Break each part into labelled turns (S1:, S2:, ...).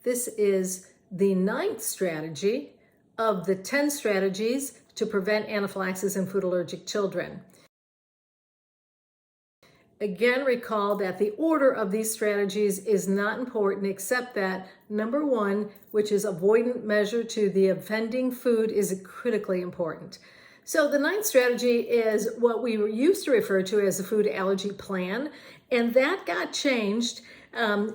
S1: This is the 9th strategy of the 10 strategies to prevent anaphylaxis in food allergic children. Again, recall that the order of these strategies is not important, except that number 1, which is avoidant measure to the offending food, is critically important. So the 9th strategy is what we used to refer to as a food allergy plan, and that got changed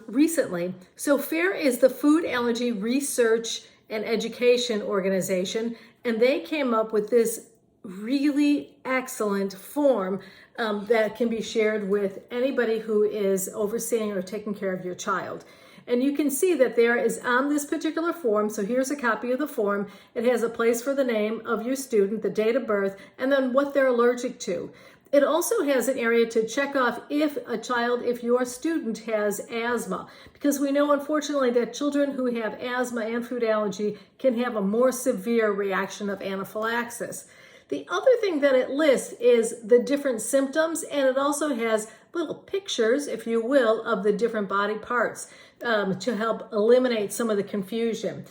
S1: recently. So FAIR is the Food Allergy Research and Education Organization, and they came up with this really excellent form that can be shared with anybody who is overseeing or taking care of your child. And you can see that there is on this particular form, so here's a copy of the form. It has a place for the name of your student, the date of birth, and then what they're allergic to. It also has an area to check off if your student has asthma, because we know unfortunately that children who have asthma and food allergy can have a more severe reaction of anaphylaxis. The other thing that it lists is the different symptoms, and it also has little pictures, if you will, of the different body parts to help eliminate some of the confusion.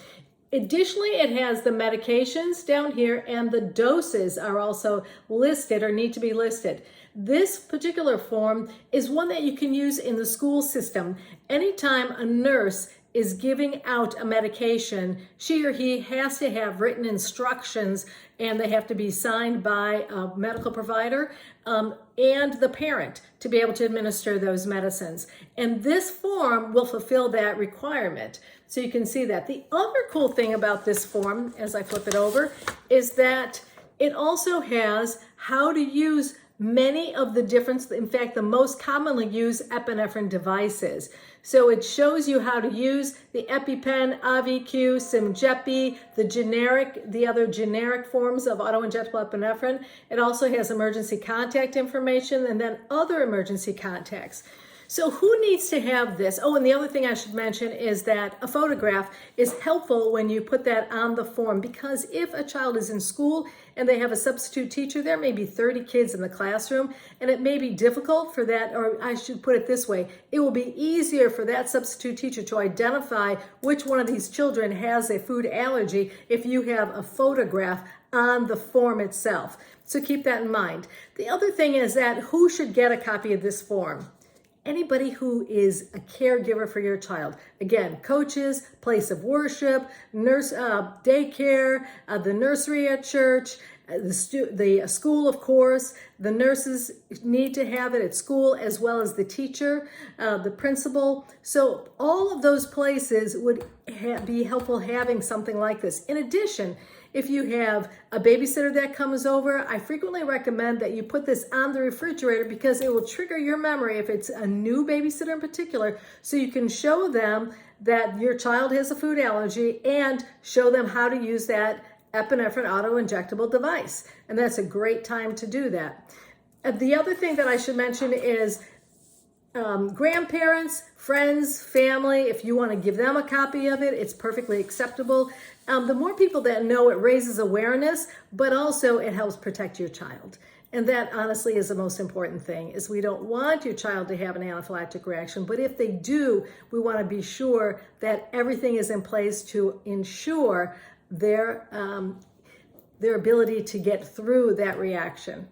S1: Additionally, it has the medications down here, and the doses are also listed or need to be listed. This particular form is one that you can use in the school system. Anytime a nurse is giving out a medication, she or he has to have written instructions, and they have to be signed by a medical provider and the parent to be able to administer those medicines. And this form will fulfill that requirement. So you can see that. The other cool thing about this form, as I flip it over, is that it also has how to use many of the different, in fact, the most commonly used epinephrine devices. So it shows you how to use the EpiPen, AviQ, Simjepi, the other generic forms of auto-injectable epinephrine. It also has emergency contact information and then other emergency contacts. So who needs to have this? Oh, and the other thing I should mention is that a photograph is helpful when you put that on the form, because if a child is in school and they have a substitute teacher, there may be 30 kids in the classroom, and it may be difficult for that, or I should put it this way, it will be easier for that substitute teacher to identify which one of these children has a food allergy if you have a photograph on the form itself. So keep that in mind. The other thing is that who should get a copy of this form? Anybody who is a caregiver for your child. Again, coaches, place of worship, nurse, daycare, the nursery at church, the school, of course. The nurses need to have it at school, as well as the teacher, the principal. So all of those places would be helpful having something like this. In addition, if you have a babysitter that comes over, I frequently recommend that you put this on the refrigerator, because it will trigger your memory if it's a new babysitter in particular, so you can show them that your child has a food allergy and show them how to use that epinephrine auto-injectable device. And that's a great time to do that. The other thing that I should mention is grandparents, friends, family, if you want to give them a copy of it, it's perfectly acceptable. The more people that know, it raises awareness, but also it helps protect your child. And that honestly is the most important thing, is we don't want your child to have an anaphylactic reaction, but if they do, we want to be sure that everything is in place to ensure their ability to get through that reaction.